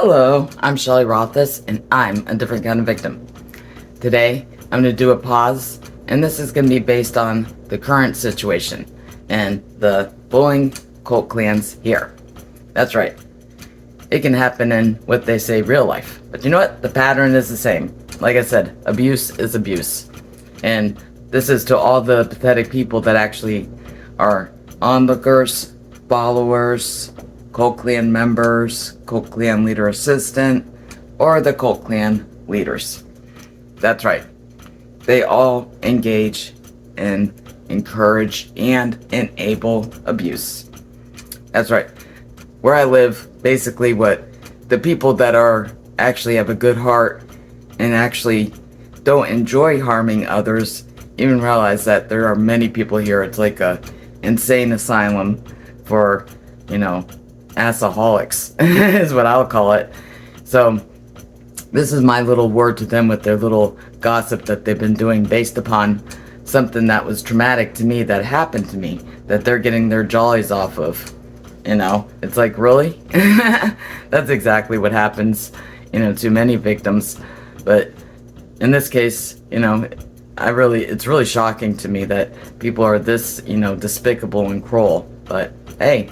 Hello, I'm Shelley Rothus, and I'm a different kind of victim. Today, I'm going to do a pause, and this is going to be based on the current situation and the bullying cult clans here. That's right. It can happen in what they say real life. But you know what? The pattern is the same. Like I said, abuse is abuse. And this is to all the pathetic people that actually are onlookers, followers, cult clan members, cult clan leader assistant, or the cult clan leaders. That's right. They all engage in, encourage, and enable abuse. That's right. Where I live, basically what the people that are actually have a good heart and actually don't enjoy harming others even realize that there are many people here. It's like a insane asylum for, assaholics is what I'll call it. So this is my little word to them with their little gossip that they've been doing based upon something that was traumatic to me that happened to me that they're getting their jollies off of. It's like, really? That's exactly what happens, to many victims. But in this case, it's really shocking to me that people are this, despicable and cruel. But hey,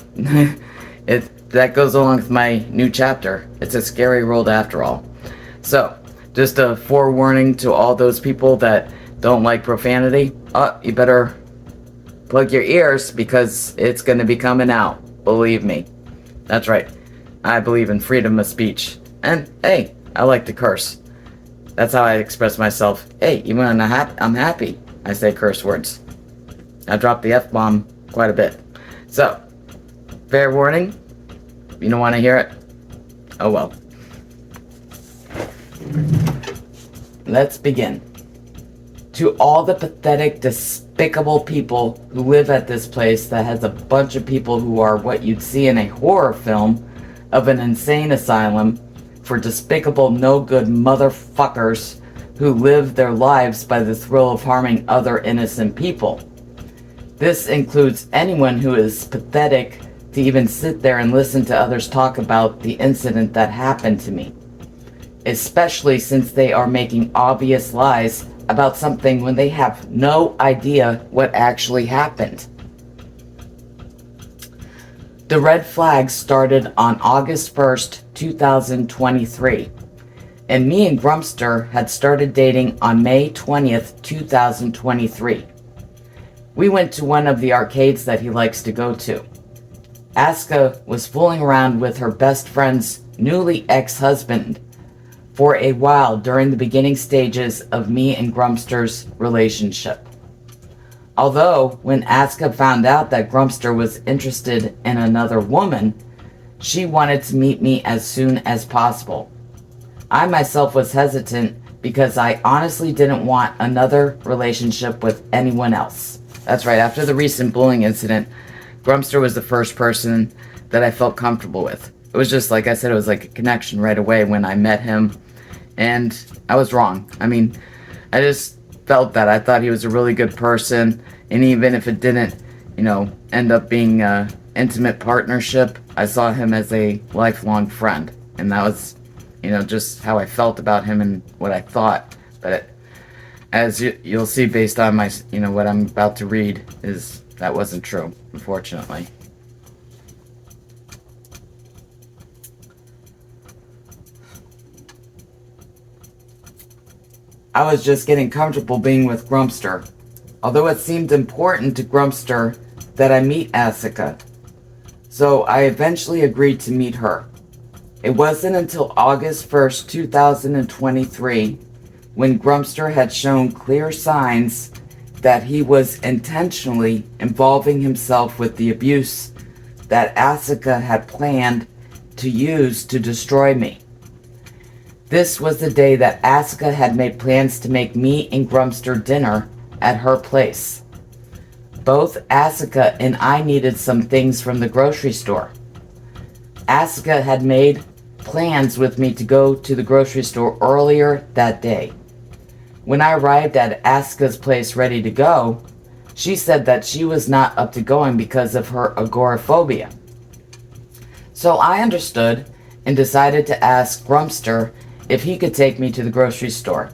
that goes along with my new chapter. It's a scary world after all. So, just a forewarning to all those people that don't like profanity. You better plug your ears because it's going to be coming out. Believe me. That's right. I believe in freedom of speech. And hey, I like to curse. That's how I express myself. Hey, even when I'm happy, I say curse words. I drop the F-bomb quite a bit. So, fair warning. You don't want to hear it? Oh well. Let's begin. To all the pathetic, despicable people who live at this place that has a bunch of people who are what you'd see in a horror film of an insane asylum for despicable, no-good motherfuckers who live their lives by the thrill of harming other innocent people. This includes anyone who is pathetic to even sit there and listen to others talk about the incident that happened to me, especially since they are making obvious lies about something when they have no idea what actually happened. The red flags started on August 1st, 2023, and me and Grumpster had started dating on May 20th, 2023. We went to one of the arcades that he likes to go to. Assica was fooling around with her best friend's newly ex-husband for a while during the beginning stages of me and Grumpster's relationship. Although, when Assica found out that Grumpster was interested in another woman, she wanted to meet me as soon as possible. I myself was hesitant because I honestly didn't want another relationship with anyone else. That's right, after the recent bullying incident, Grumpster was the first person that I felt comfortable with. It was just, like I said, it was like a connection right away when I met him. And I was wrong. I just felt that. I thought he was a really good person. And even if it didn't, end up being an intimate partnership, I saw him as a lifelong friend. And that was, just how I felt about him and what I thought. But as you'll see based on my, what I'm about to read, is that wasn't true, unfortunately. I was just getting comfortable being with Grumpster, although it seemed important to Grumpster that I meet Assica. So I eventually agreed to meet her. It wasn't until August 1st, 2023, when Grumpster had shown clear signs that he was intentionally involving himself with the abuse that Assica had planned to use to destroy me. This was the day that Assica had made plans to make me and Grumpster dinner at her place. Both Assica and I needed some things from the grocery store. Assica had made plans with me to go to the grocery store earlier that day. When I arrived at Assica's place ready to go, she said that she was not up to going because of her agoraphobia. So I understood and decided to ask Grumpster if he could take me to the grocery store.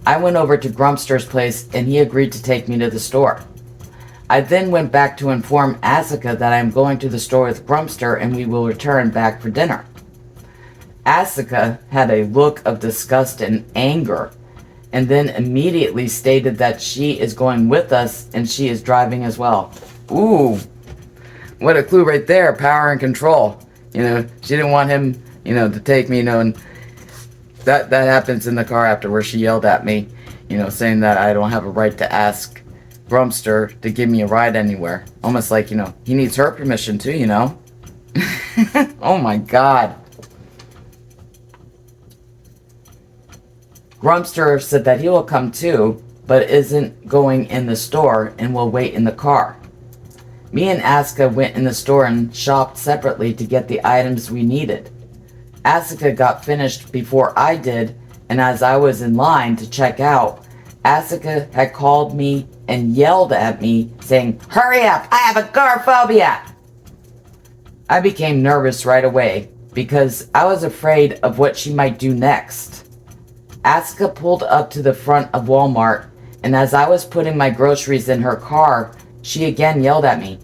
I went over to Grumpster's place and he agreed to take me to the store. I then went back to inform Assica that I am going to the store with Grumpster and we will return back for dinner. Assica had a look of disgust and anger and then immediately stated that she is going with us and she is driving as well. Ooh, what a clue right there, power and control. She didn't want him, to take me, and that happens in the car after where she yelled at me, saying that I don't have a right to ask Grumpster to give me a ride anywhere. Almost like, he needs her permission too, Oh my God. Grumpster said that he will come too, but isn't going in the store and will wait in the car. Me and Assica went in the store and shopped separately to get the items we needed. Assica got finished before I did, and as I was in line to check out, Assica had called me and yelled at me, saying, "Hurry up, I have agoraphobia!" I became nervous right away because I was afraid of what she might do next. Assica pulled up to the front of Walmart, and as I was putting my groceries in her car, she again yelled at me,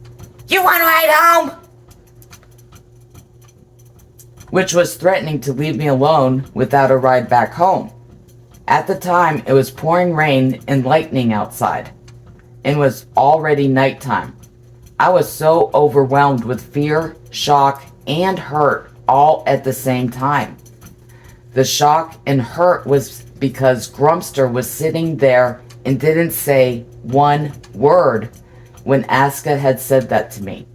"You want to ride home?" Which was threatening to leave me alone without a ride back home. At the time, it was pouring rain and lightning outside, and was already nighttime. I was so overwhelmed with fear, shock, and hurt all at the same time. The shock and hurt was because Grumpster was sitting there and didn't say one word when Assica had said that to me.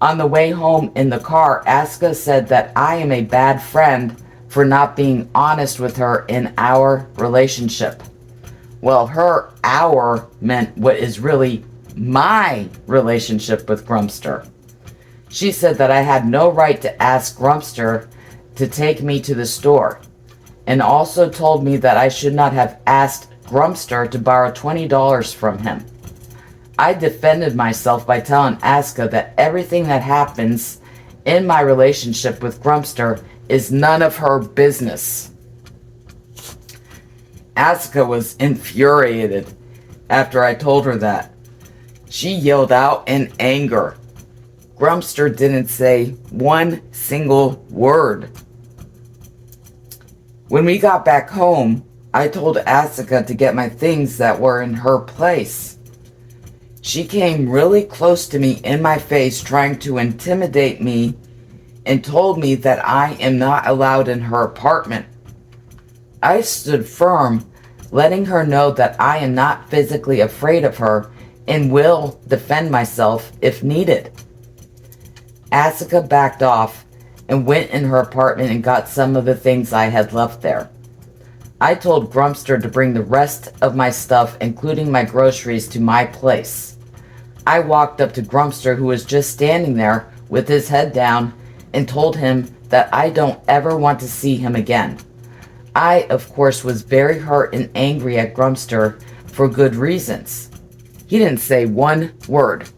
On the way home in the car, Assica said that I am a bad friend for not being honest with her in our relationship. Well, her "our" meant what is really my relationship with Grumpster. She said that I had no right to ask Grumpster to take me to the store, and also told me that I should not have asked Grumpster to borrow $20 from him. I defended myself by telling Assica that everything that happens in my relationship with Grumpster is none of her business. Assica was infuriated after I told her that. She yelled out in anger. Grumpster didn't say one single word. When we got back home, I told Assica to get my things that were in her place. She came really close to me in my face, trying to intimidate me, and told me that I am not allowed in her apartment. I stood firm, letting her know that I am not physically afraid of her and will defend myself if needed. Assica backed off and went in her apartment and got some of the things I had left there. I told Grumpster to bring the rest of my stuff, including my groceries, to my place. I walked up to Grumpster, who was just standing there with his head down, and told him that I don't ever want to see him again. I, of course, was very hurt and angry at Grumpster for good reasons. He didn't say one word.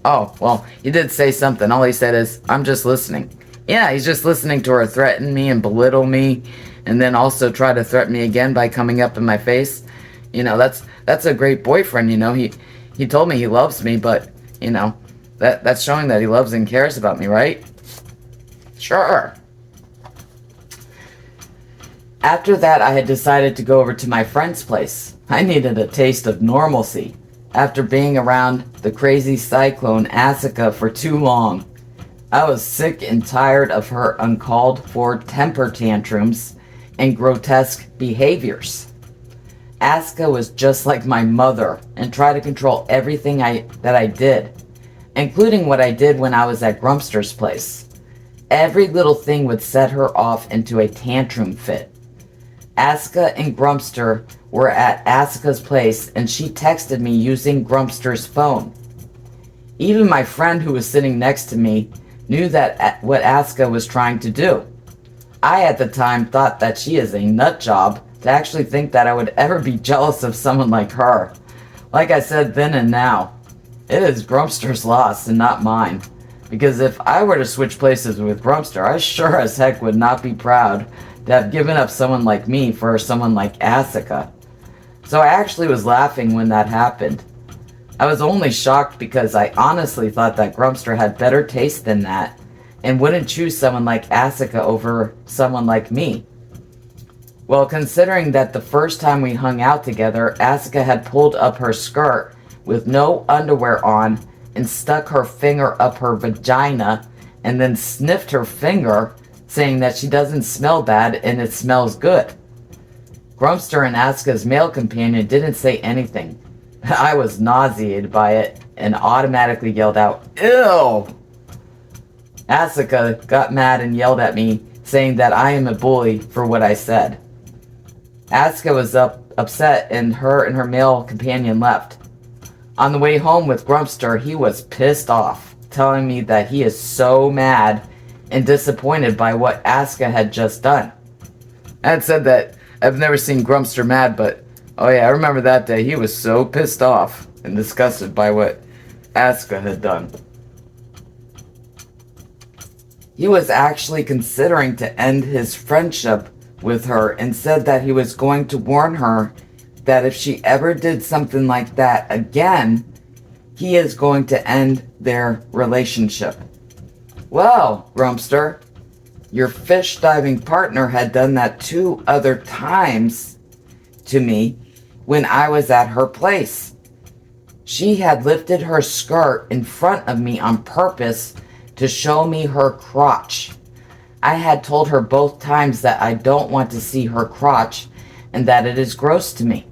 Oh, well, he did say something. All he said is, "I'm just listening." Yeah, he's just listening to her threaten me and belittle me, and then also try to threaten me again by coming up in my face. That's a great boyfriend, He told me he loves me, but, that's showing that he loves and cares about me, right? Sure. After that, I had decided to go over to my friend's place. I needed a taste of normalcy after being around the crazy cyclone Assica for too long. I was sick and tired of her uncalled for temper tantrums and grotesque behaviors. Assica was just like my mother and tried to control everything that I did, including what I did when I was at Grumpster's place. Every little thing would set her off into a tantrum fit. Assica and Grumpster were at Assica's place, and she texted me using Grumpster's phone. Even my friend who was sitting next to me knew that what Assica was trying to do. I at the time thought that she is a nut job to actually think that I would ever be jealous of someone like her. Like I said then and now, it is Grumpster's loss and not mine. Because if I were to switch places with Grumpster, I sure as heck would not be proud to have given up someone like me for someone like Assica. So I actually was laughing when that happened. I was only shocked because I honestly thought that Grumpster had better taste than that and wouldn't choose someone like Assica over someone like me. Well, considering that the first time we hung out together, Assica had pulled up her skirt with no underwear on and stuck her finger up her vagina and then sniffed her finger, saying that she doesn't smell bad and it smells good. Grumpster and Assica's male companion didn't say anything. I was nauseated by it and automatically yelled out, "Ew!" Assica got mad and yelled at me, saying that I am a bully for what I said. Assica was upset and her male companion left. On the way home with Grumpster, he was pissed off, telling me that he is so mad and disappointed by what Assica had just done. I had said that I've never seen Grumpster mad, but oh yeah, I remember that day. He was so pissed off and disgusted by what Assica had done. He was actually considering to end his friendship with her and said that he was going to warn her that if she ever did something like that again, he is going to end their relationship. Well, Grumpster, your fish diving partner had done that 2 other times to me when I was at her place. She had lifted her skirt in front of me on purpose to show me her crotch. I had told her both times that I don't want to see her crotch and that it is gross to me.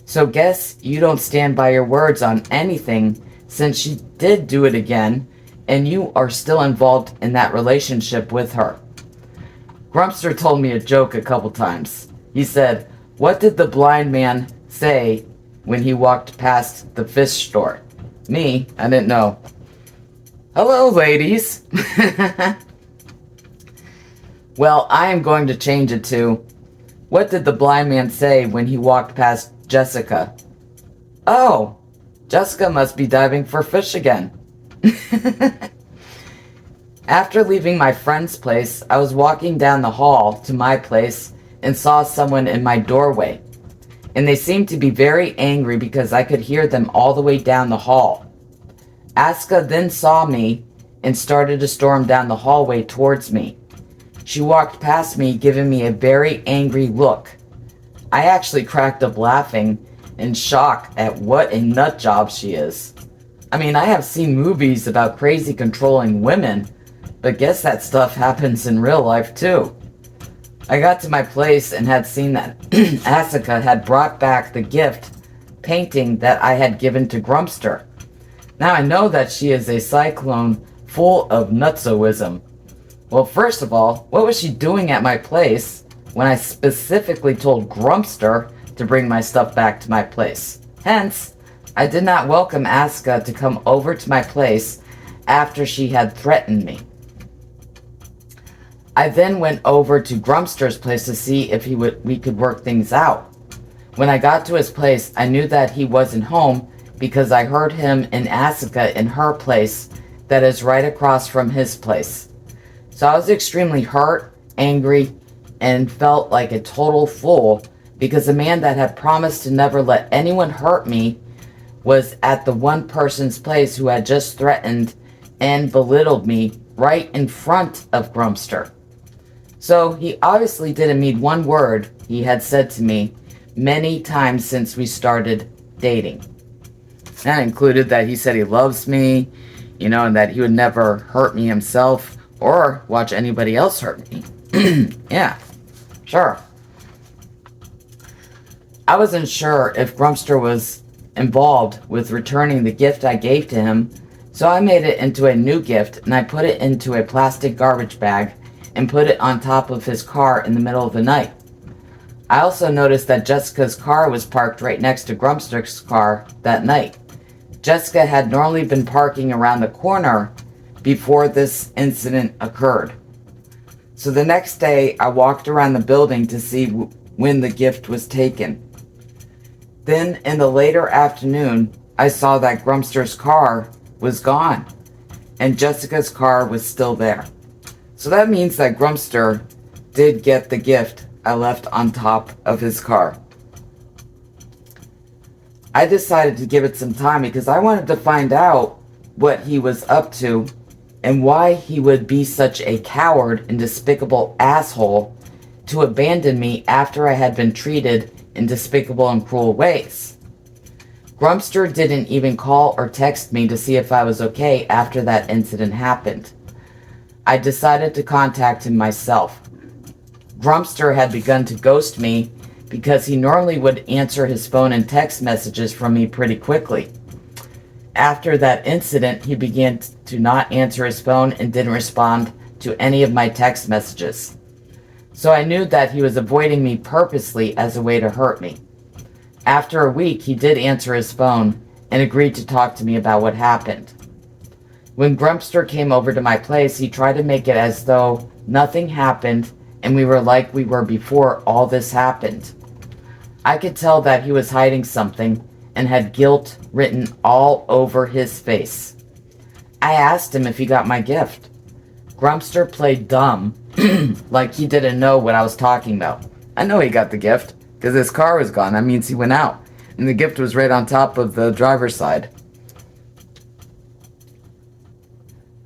So guess you don't stand by your words on anything, since she did do it again and you are still involved in that relationship with her. Grumpster told me a joke a couple times. He said, "What did the blind man say when he walked past the fish store?" Me, I didn't know. "Hello, ladies." Well, I am going to change it to, "What did the blind man say when he walked past Jessica?" "Oh, Jessica must be diving for fish again." After leaving my friend's place, I was walking down the hall to my place and saw someone in my doorway. And they seemed to be very angry because I could hear them all the way down the hall. Aska then saw me and started to storm down the hallway towards me. She walked past me, giving me a very angry look. I actually cracked up laughing in shock at what a nut job she is. I mean, I have seen movies about crazy controlling women, but guess that stuff happens in real life too. I got to my place and had seen that Assica had brought back the gift painting that I had given to Grumpster. Now I know that she is a cyclone full of nutsoism. Well, first of all, what was she doing at my place when I specifically told Grumpster to bring my stuff back to my place? Hence, I did not welcome Assica to come over to my place after she had threatened me. I then went over to Grumpster's place to see if we could work things out. When I got to his place, I knew that he wasn't home because I heard him and Assica in her place that is right across from his place. So I was extremely hurt, angry, and felt like a total fool because the man that had promised to never let anyone hurt me was at the one person's place who had just threatened and belittled me right in front of Grumpster. So he obviously didn't mean one word he had said to me many times since we started dating. That included that he said he loves me, and that he would never hurt me himself or watch anybody else hurt me. Yeah, sure. I wasn't sure if Grumpster was involved with returning the gift I gave to him, so I made it into a new gift and I put it into a plastic garbage bag and put it on top of his car in the middle of the night. I also noticed that Jessica's car was parked right next to Grumpster's car that night. Jessica had normally been parking around the corner before this incident occurred. So the next day, I walked around the building to see when the gift was taken. Then, in the later afternoon, I saw that Grumpster's car was gone, and Jessica's car was still there. So that means that Grumpster did get the gift I left on top of his car. I decided to give it some time because I wanted to find out what he was up to and why he would be such a coward and despicable asshole to abandon me after I had been treated in despicable and cruel ways. Grumpster didn't even call or text me to see if I was okay after that incident happened. I decided to contact him myself. Grumpster had begun to ghost me because he normally would answer his phone and text messages from me pretty quickly. After that incident, he began to not answer his phone and didn't respond to any of my text messages. So I knew that he was avoiding me purposely as a way to hurt me. After a week, he did answer his phone and agreed to talk to me about what happened. When Grumpster came over to my place, he tried to make it as though nothing happened and we were like we were before all this happened. I could tell that he was hiding something and had guilt written all over his face. I asked him if he got my gift. Grumpster played dumb, like he didn't know what I was talking about. I know he got the gift, because his car was gone. That means he went out, and the gift was right on top of the driver's side.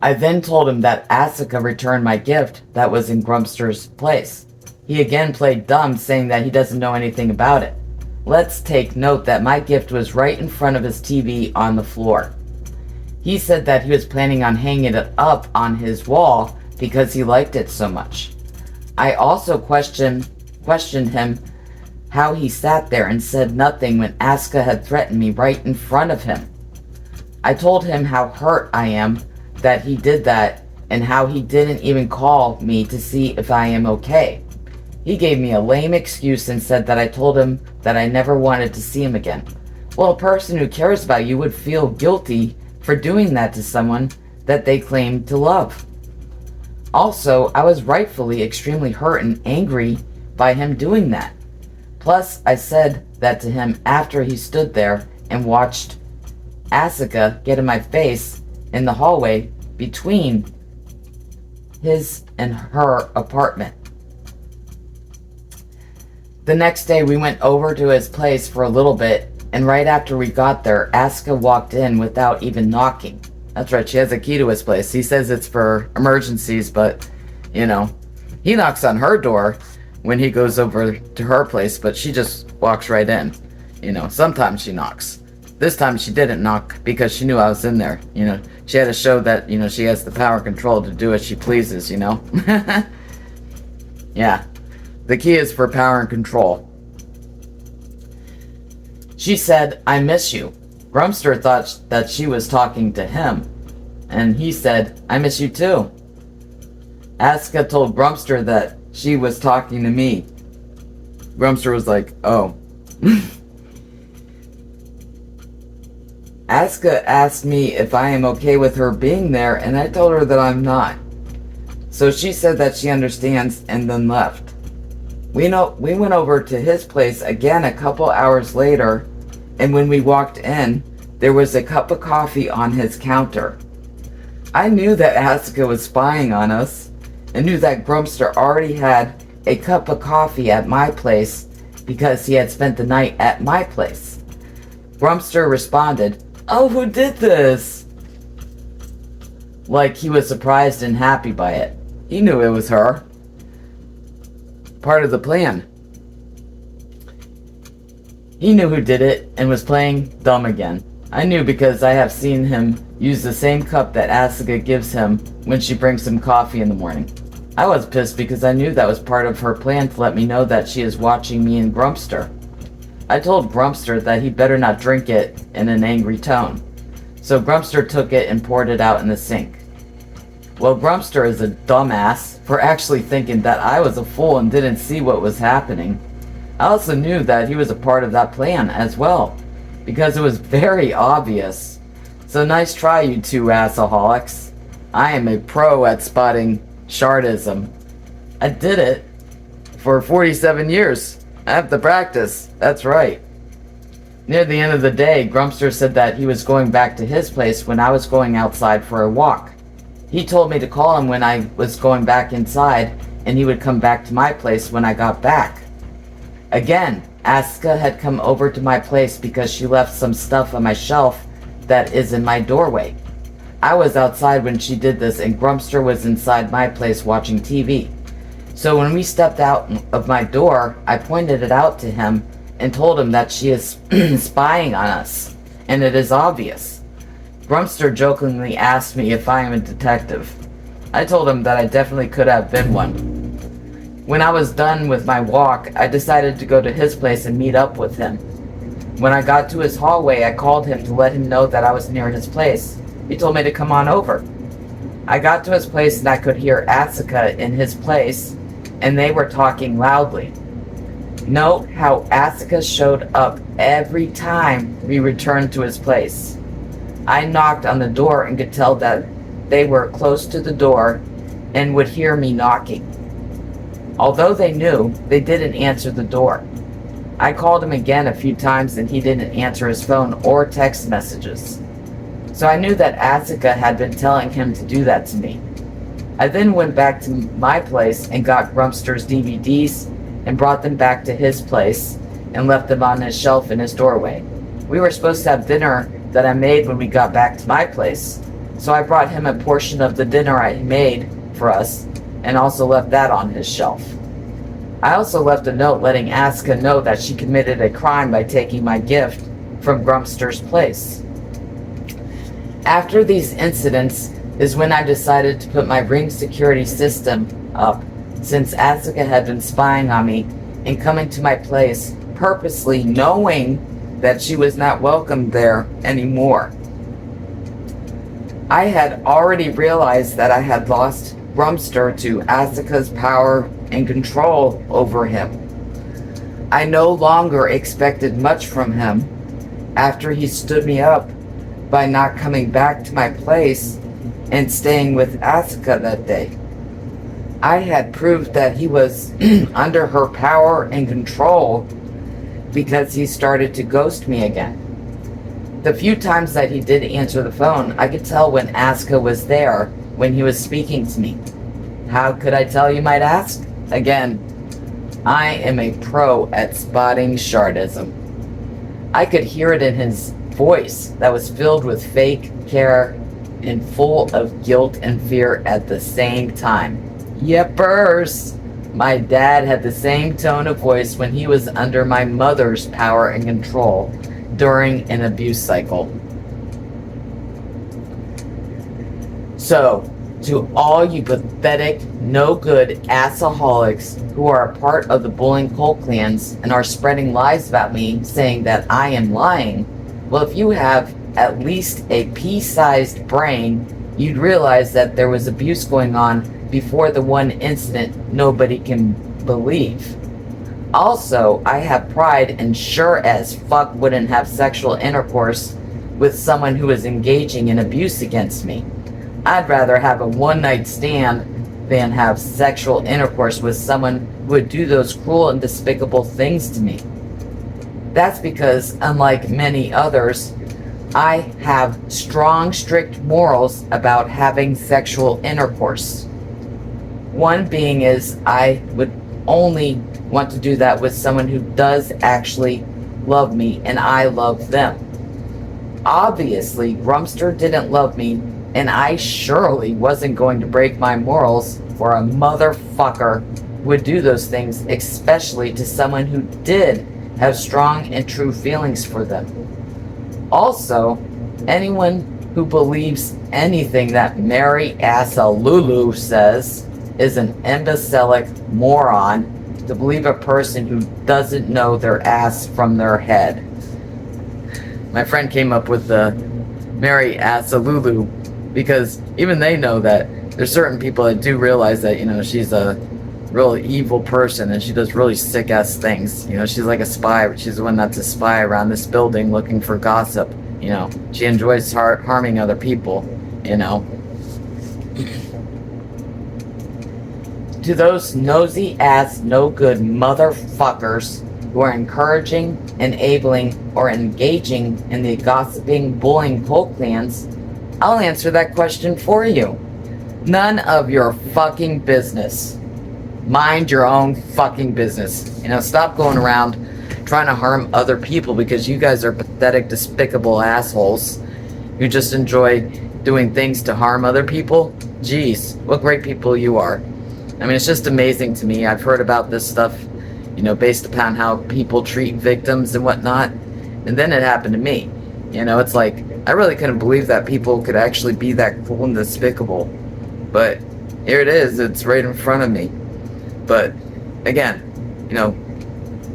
I then told him that Assica returned my gift that was in Grumpster's place. He again played dumb, saying that he doesn't know anything about it. Let's take note that my gift was right in front of his TV on the floor. He said that he was planning on hanging it up on his wall because he liked it so much. I also questioned him how he sat there and said nothing when Assica had threatened me right in front of him. I told him how hurt I am that he did that and how he didn't even call me to see if I am okay. He gave me a lame excuse and said that I told him that I never wanted to see him again. Well, a person who cares about you would feel guilty for doing that to someone that they claim to love. Also, I was rightfully extremely hurt and angry by him doing that. Plus, I said that to him after he stood there and watched Assica get in my face in the hallway between his and her apartment. The next day, we went over to his place for a little bit, and right after we got there, Assica walked in without even knocking. That's right, she has a key to his place. He says it's for emergencies, but, you know, he knocks on her door when he goes over to her place, but she just walks right in. You know, sometimes she knocks. This time she didn't knock because she knew I was in there. You know, she had to show that, you know, she has the power and control to do as she pleases, you know? Yeah. The key is for power and control. She said, "I miss you." Grumpster thought that she was talking to him, and he said, "I miss you too." Assica told Grumpster that she was talking to me. Grumpster was like, "Oh." Assica asked me if I am okay with her being there, and I told her that I'm not. So she said that she understands and then left. We went over to his place again a couple hours later, and when we walked in, there was a cup of coffee on his counter. I knew that Assica was spying on us, and knew that Grumpster already had a cup of coffee at my place because he had spent the night at my place. Grumpster responded, "Oh, who did this?" Like he was surprised and happy by it. He knew it was her. Part of the plan. He knew who did it and was playing dumb again. I knew because I have seen him use the same cup that Assica gives him when she brings him coffee in the morning. I was pissed because I knew that was part of her plan to let me know that she is watching me and Grumpster. I told Grumpster that he better not drink it in an angry tone. So Grumpster took it and poured it out in the sink. Well, Grumpster is a dumbass for actually thinking that I was a fool and didn't see what was happening. I also knew that he was a part of that plan as well, because it was very obvious. So nice try, you two assaholics. I am a pro at spotting shardism. I did it for 47 years. I have the practice. That's right. Near the end of the day, Grumpster said that he was going back to his place when I was going outside for a walk. He told me to call him when I was going back inside, and he would come back to my place when I got back. Again, Aska had come over to my place because she left some stuff on my shelf that is in my doorway. I was outside when she did this, and Grumpster was inside my place watching TV. So when we stepped out of my door, I pointed it out to him and told him that she is spying on us, and it is obvious. Grumpster jokingly asked me if I am a detective. I told him that I definitely could have been one. When I was done with my walk, I decided to go to his place and meet up with him. When I got to his hallway, I called him to let him know that I was near his place. He told me to come on over. I got to his place and I could hear Assica in his place, and they were talking loudly. Note how Assica showed up every time we returned to his place. I knocked on the door and could tell that they were close to the door and would hear me knocking. Although they knew, they didn't answer the door. I called him again a few times and he didn't answer his phone or text messages. So I knew that Assica had been telling him to do that to me. I then went back to my place and got Grumpster's DVDs and brought them back to his place and left them on his shelf in his doorway. We were supposed to have dinner that I made when we got back to my place, so I brought him a portion of the dinner I made for us and also left that on his shelf. I also left a note letting Aska know that she committed a crime by taking my gift from Grumpster's place. After these incidents is when I decided to put my ring security system up, since Assica had been spying on me and coming to my place purposely knowing that she was not welcome there anymore. I had already realized that I had lost Grumpster to Assica's power and control over him. I no longer expected much from him after he stood me up by not coming back to my place and staying with Assica that day. I had proved that he was under her power and control because he started to ghost me again. The few times that he did answer the phone, I could tell when Aska was there when he was speaking to me. How could I tell, you might ask? Again, I am a pro at spotting shardism. I could hear it in his voice that was filled with fake care and full of guilt and fear at the same time. Yepers! My dad had the same tone of voice when he was under my mother's power and control during an abuse cycle. So, to all you pathetic, no-good assaholics who are a part of the bullying cult clans and are spreading lies about me saying that I am lying, well, if you have at least a pea-sized brain, you'd realize that there was abuse going on before the one incident nobody can believe. Also, I have pride and sure as fuck wouldn't have sexual intercourse with someone who is engaging in abuse against me. I'd rather have a one-night stand than have sexual intercourse with someone who would do those cruel and despicable things to me. That's because, unlike many others, I have strong, strict morals about having sexual intercourse. One being is I would only want to do that with someone who does actually love me and I love them. Obviously, Grumpster didn't love me, and I surely wasn't going to break my morals for a motherfucker who would do those things, especially to someone who did have strong and true feelings for them. Also, anyone who believes anything that Mary Assalulu says is an imbecilic moron to believe a person who doesn't know their ass from their head. My friend came up with the Mary Assalulu because even they know that there's certain people that do realize that, she's a real evil person and she does really sick ass things. She's like a spy, but she's the one that's a spy around this building looking for gossip. She enjoys harming other people, To those nosy ass, no good motherfuckers who are encouraging, enabling, or engaging in the gossiping, bullying cult clans, I'll answer that question for you. None of your fucking business. Mind your own fucking business. You know, stop going around trying to harm other people because you guys are pathetic, despicable assholes who just enjoy doing things to harm other people. Jeez, what great people you are. I mean, it's just amazing to me. I've heard about this stuff, you know, based upon how people treat victims and whatnot. And then it happened to me. You know, it's like, I really couldn't believe that people could actually be that cruel and despicable. But here it is, it's right in front of me. But again, you know,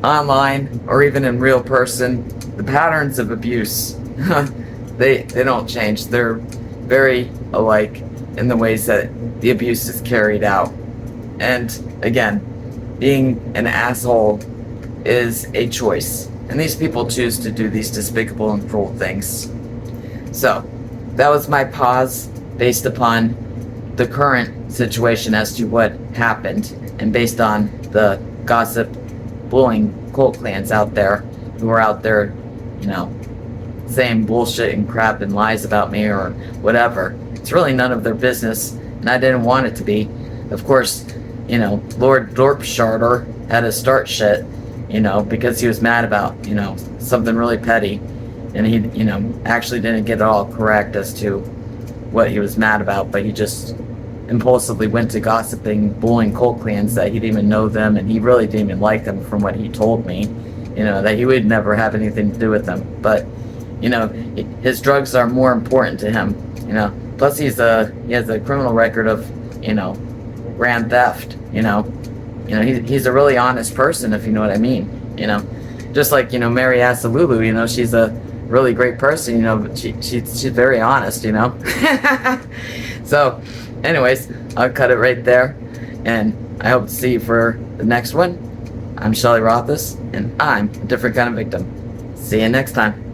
online or even in real person, the patterns of abuse, they don't change. They're very alike in the ways that the abuse is carried out. And again, being an asshole is a choice. And these people choose to do these despicable and cruel things. So, that was my pause based upon the current situation as to what happened, and based on the gossip, bullying cult clans out there who are out there, you know, saying bullshit and crap and lies about me or whatever. It's really none of their business, and I didn't want it to be. Of course, you know, Lord Dorpsharter had to start shit, you know, because he was mad about, you know, something really petty, and he, you know, actually didn't get it all correct as to what he was mad about, but he just impulsively went to gossiping, bullying cult clans that he didn't even know them, and he really didn't even like them from what he told me, you know, that he would never have anything to do with them. But, you know, his drugs are more important to him, you know. Plus he has a criminal record of, you know, grand theft, you know. He's a really honest person, if you know what I mean, you know. Just like, you know, Mary Assalulu, you know, she's a really great person, you know, but she's very honest, you know. So, anyways, I'll cut it right there, and I hope to see you for the next one. I'm Shelley Rothus, and I'm a different kind of victim. See you next time.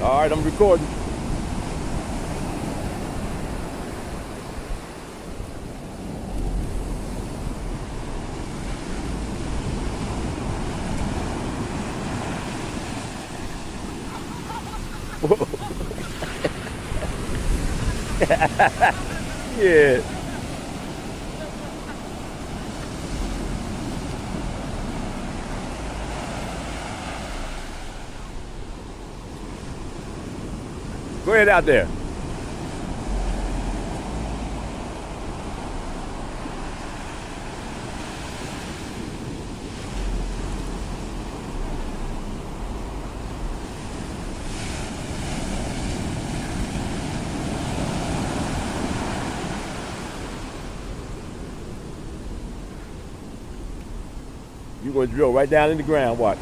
All right, I'm recording. Yeah. Go ahead out there. You're going to drill right down in the ground. Watch.